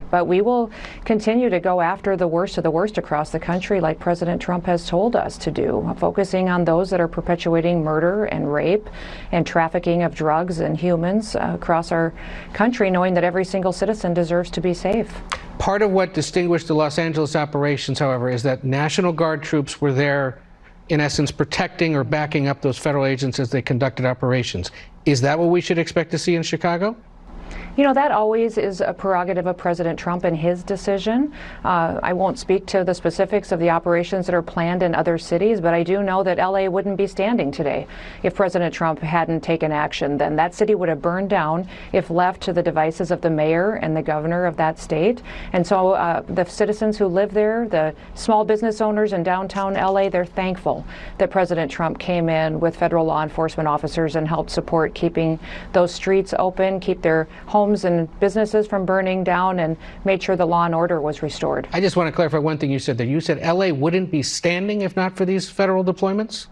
But we will continue to go after the worst of the worst across the country, like President Trump has told us to do, focusing on those that are perpetuating murder and rape and trafficking of drugs and humans across our country, knowing that every single citizen deserves to be safe. Part of what distinguished the Los Angeles operations, however, is that National Guard troops were there, in essence, protecting or backing up those federal agents as they conducted operations. Is that what we should expect to see in Chicago? You know, that always is a prerogative of President Trump and his decision. I won't speak to the specifics of the operations that are planned in other cities, but I do know that LA wouldn't be standing today if President Trump hadn't taken action. Then that city would have burned down if left to the devices of the mayor and the governor of that state. And so the citizens who live there, the small business owners in downtown LA, they're thankful that President Trump came in with federal law enforcement officers and helped support keeping those streets open, keep their homes and businesses from burning down, and made sure the law and order was restored. I just want to clarify one thing you said there. You said LA wouldn't be standing if not for these federal deployments?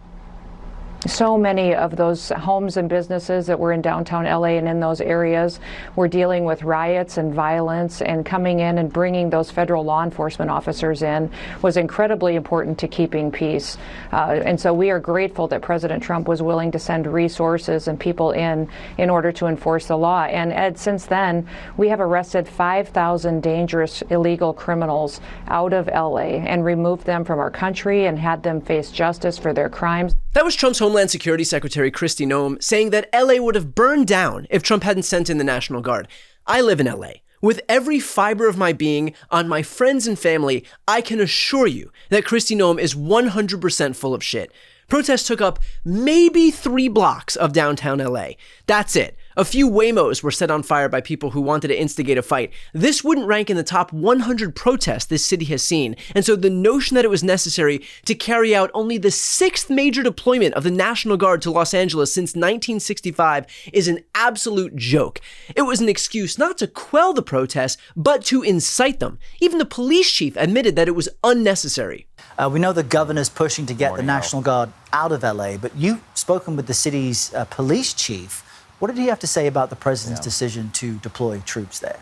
So many of those homes and businesses that were in downtown LA and in those areas were dealing with riots and violence, and coming in and bringing those federal law enforcement officers in was incredibly important to keeping peace. And so we are grateful that President Trump was willing to send resources and people in order to enforce the law. And Ed, since then, we have arrested 5,000 dangerous illegal criminals out of LA and removed them from our country and had them face justice for their crimes. That was Trump's Homeland Security Secretary Kristi Noem saying that LA would have burned down if Trump hadn't sent in the National Guard. I live in LA. With every fiber of my being, on my friends and family, I can assure you that Kristi Noem is 100% full of shit. Protests took up maybe 3 blocks of downtown LA. That's it. A few Waymos were set on fire by people who wanted to instigate a fight. This wouldn't rank in the top 100 protests this city has seen, and so the notion that it was necessary to carry out only the 6th major deployment of the National Guard to Los Angeles since 1965 is an absolute joke. It was an excuse not to quell the protests, but to incite them. Even the police chief admitted that it was unnecessary. We know the governor's pushing to get the National Guard out of LA, but you've spoken with the city's police chief. What did he have to say about the president's decision to deploy troops there?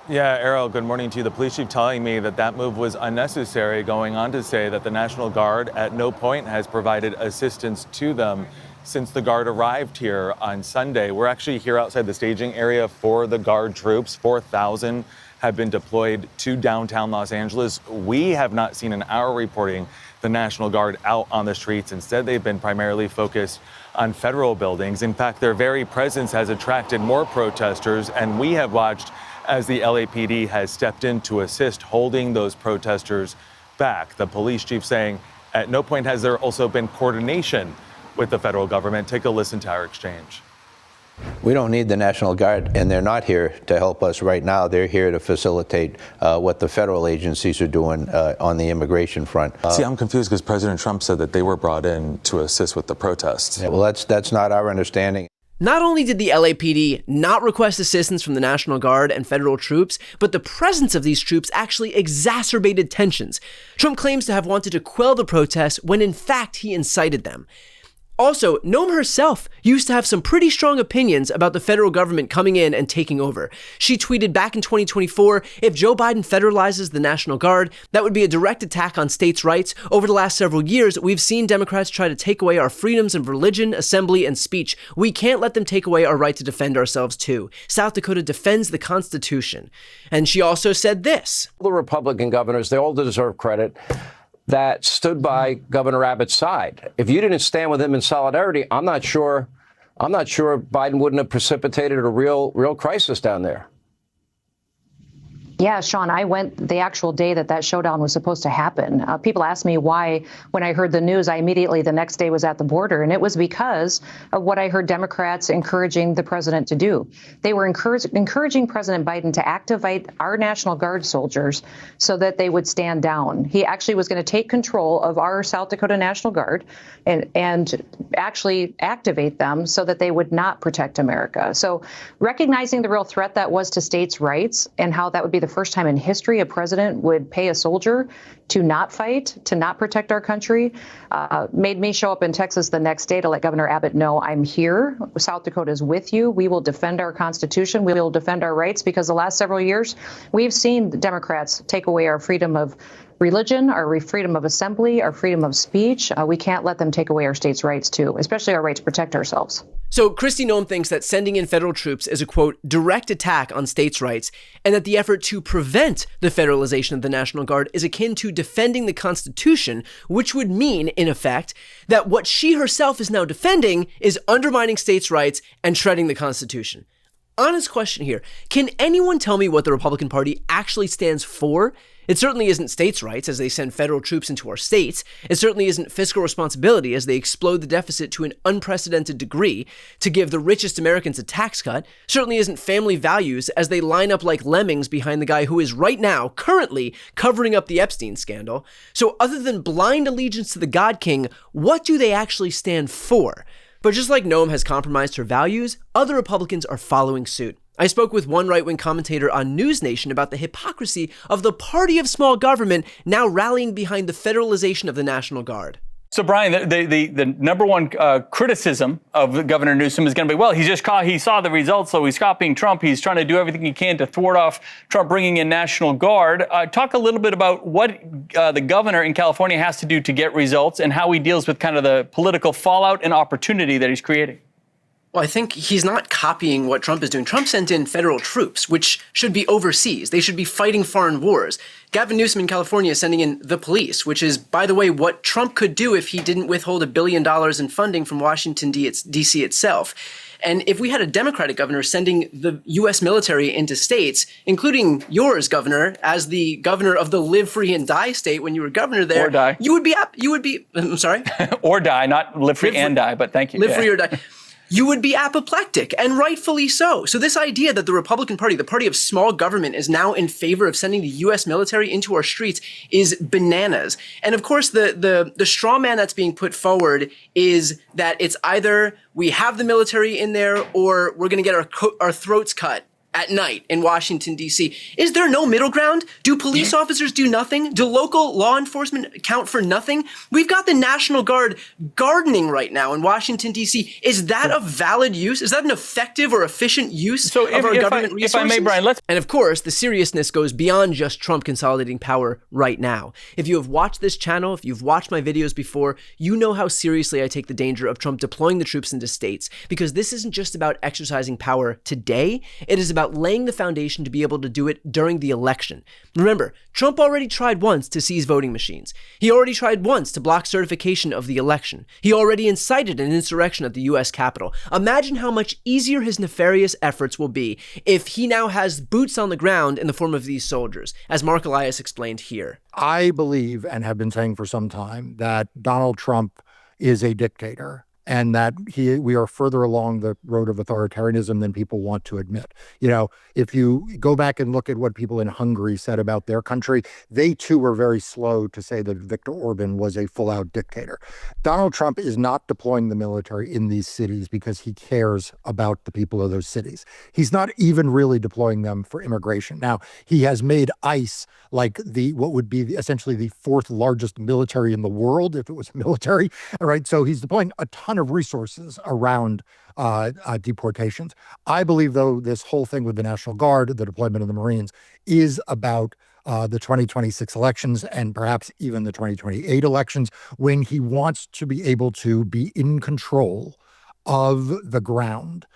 Yeah, Errol, good morning to you. The police chief telling me that that move was unnecessary, going on to say that the National Guard at no point has provided assistance to them since the Guard arrived here on Sunday. We're actually here outside the staging area for the Guard troops. 4,000 have been deployed to downtown Los Angeles. We have not seen in our reporting the National Guard out on the streets. Instead, they've been primarily focused on federal buildings. In fact, their very presence has attracted more protesters, and we have watched as the LAPD has stepped in to assist holding those protesters back. The police chief saying at no point has there also been coordination with the federal government. Take a listen to our exchange. We don't need the National Guard, and they're not here to help us right now. They're here to facilitate what the federal agencies are doing on the immigration front. See, I'm confused because President Trump said that they were brought in to assist with the protests. Yeah, well, that's not our understanding. Not only did the LAPD not request assistance from the National Guard and federal troops, but the presence of these troops actually exacerbated tensions. Trump claims to have wanted to quell the protests when in fact he incited them. Also, Noem herself used to have some pretty strong opinions about the federal government coming in and taking over. She tweeted back in 2024, if Joe Biden federalizes the National Guard, that would be a direct attack on states' rights. Over the last several years, we've seen Democrats try to take away our freedoms of religion, assembly, and speech. We can't let them take away our right to defend ourselves too. South Dakota defends the Constitution. And she also said this. The Republican governors, they all deserve credit, that stood by Governor Abbott's side. If you didn't stand with him in solidarity, I'm not sure Biden wouldn't have precipitated a real crisis down there. Yeah, Sean, I went the actual day that showdown was supposed to happen. People asked me why, when I heard the news, I immediately the next day was at the border. And it was because of what I heard Democrats encouraging the president to do. They were encouraging President Biden to activate our National Guard soldiers so that they would stand down. He actually was going to take control of our South Dakota National Guard and actually activate them so that they would not protect America. So recognizing the real threat that was to states' rights and how that would be the the first time in history a president would pay a soldier to not fight, to not protect our country. Made me show up in Texas the next day to let Governor Abbott know I'm here. South Dakota is with you. We will defend our Constitution. We will defend our rights, because the last several years we've seen the Democrats take away our freedom of religion, our freedom of assembly, our freedom of speech. We can't let them take away our states' rights, too, especially our right to protect ourselves. So Kristi Noem thinks that sending in federal troops is a, quote, direct attack on states' rights, and that the effort to prevent the federalization of the National Guard is akin to defending the Constitution, which would mean, in effect, that what she herself is now defending is undermining states' rights and shredding the Constitution. Honest question here. Can anyone tell me what the Republican Party actually stands for? It certainly isn't states' rights as they send federal troops into our states. It certainly isn't fiscal responsibility as they explode the deficit to an unprecedented degree to give the richest Americans a tax cut. Certainly isn't family values as they line up like lemmings behind the guy who is right now, currently, covering up the Epstein scandal. So other than blind allegiance to the God King, what do they actually stand for? But just like Noem has compromised her values, other Republicans are following suit. I spoke with one right-wing commentator on News Nation about the hypocrisy of the party of small government now rallying behind the federalization of the National Guard. So, Brian, the number one criticism of Governor Newsom is going to be, well, he saw the results, so he's copying Trump. He's trying to do everything he can to thwart off Trump bringing in National Guard. Talk a little bit about what the governor in California has to do to get results and how he deals with kind of the political fallout and opportunity that he's creating. Well, I think he's not copying what Trump is doing. Trump sent in federal troops, which should be overseas. They should be fighting foreign wars. Gavin Newsom in California is sending in the police, which is, by the way, what Trump could do if he didn't withhold $1 billion in funding from Washington, D.C. itself. And if we had a Democratic governor sending the U.S. military into states, including yours, Governor, as the governor of the live free and die state when you were governor there, or die. you would be, I'm sorry? Or die, not live free and die, but thank you. Live free or die. You would be apoplectic, and rightfully so. So this idea that the Republican Party, the party of small government, is now in favor of sending the U.S. military into our streets is bananas. And of course, the straw man that's being put forward is that it's either we have the military in there or we're going to get our throats cut at night in Washington, D.C. Is there no middle ground? Do police officers do nothing? Do local law enforcement count for nothing? We've got the National Guard gardening right now in Washington, D.C. Is that a valid use? Is that an effective or efficient use of our government resources? If I may, Brian, And of course, the seriousness goes beyond just Trump consolidating power right now. If you have watched this channel, if you've watched my videos before, you know how seriously I take the danger of Trump deploying the troops into states, because this isn't just about exercising power today, it is about laying the foundation to be able to do it during the election. Remember, Trump already tried once to seize voting machines. He already tried once to block certification of the election. He already incited an insurrection at the U.S. Capitol. Imagine how much easier his nefarious efforts will be if he now has boots on the ground in the form of these soldiers, as Mark Elias explained here. I believe, and have been saying for some time, that Donald Trump is a dictator, and that we are further along the road of authoritarianism than people want to admit. You know, if you go back and look at what people in Hungary said about their country, they too were very slow to say that Viktor Orban was a full-out dictator. Donald Trump is not deploying the military in these cities because he cares about the people of those cities. He's not even really deploying them for immigration. Now, he has made ICE like what would be essentially the fourth largest military in the world if it was military, all right? So he's deploying a ton of resources around deportations. I believe, though, this whole thing with the National Guard, the deployment of the Marines, is about the 2026 elections and perhaps even the 2028 elections, when he wants to be able to be in control of the ground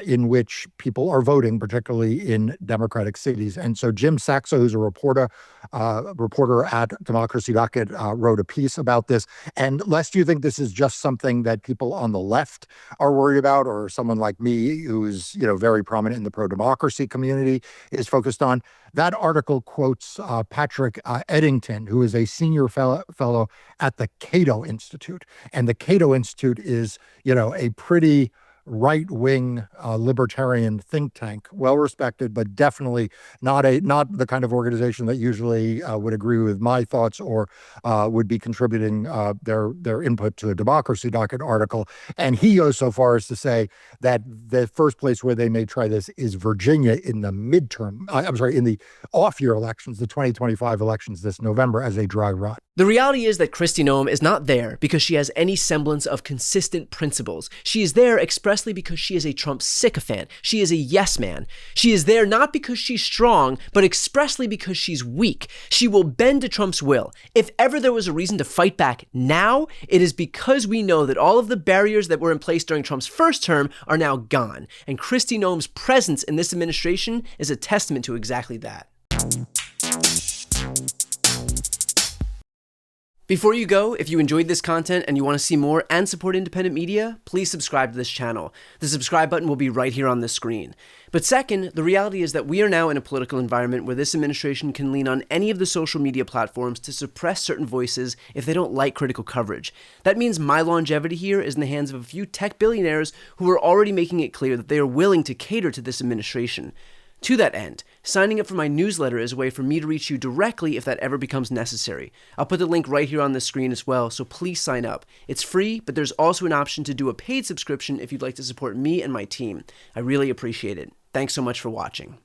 in which people are voting, particularly in Democratic cities. And so Jim Saxo, who's a reporter at Democracy Docket, wrote a piece about this. And lest you think this is just something that people on the left are worried about, or someone like me, who's very prominent in the pro-democracy community, is focused on, that article quotes Patrick Eddington, who is a senior fellow at the Cato Institute. And the Cato Institute is, a pretty right-wing libertarian think tank, well respected, but definitely not the kind of organization that usually would agree with my thoughts or would be contributing their input to a Democracy Docket article. And he goes so far as to say that the first place where they may try this is Virginia in the in the off-year elections, the 2025 elections this November, as a dry run. The reality is that Kristi Noem is not there because she has any semblance of consistent principles. She is there expressly because she is a Trump sycophant. She is a yes man. She is there not because she's strong, but expressly because she's weak. She will bend to Trump's will. If ever there was a reason to fight back now, it is because we know that all of the barriers that were in place during Trump's first term are now gone. And Kristi Noem's presence in this administration is a testament to exactly that. Before you go, if you enjoyed this content and you want to see more and support independent media, please subscribe to this channel. The subscribe button will be right here on the screen. But second, the reality is that we are now in a political environment where this administration can lean on any of the social media platforms to suppress certain voices if they don't like critical coverage. That means my longevity here is in the hands of a few tech billionaires who are already making it clear that they are willing to cater to this administration. To that end, signing up for my newsletter is a way for me to reach you directly if that ever becomes necessary. I'll put the link right here on the screen as well, so please sign up. It's free, but there's also an option to do a paid subscription if you'd like to support me and my team. I really appreciate it. Thanks so much for watching.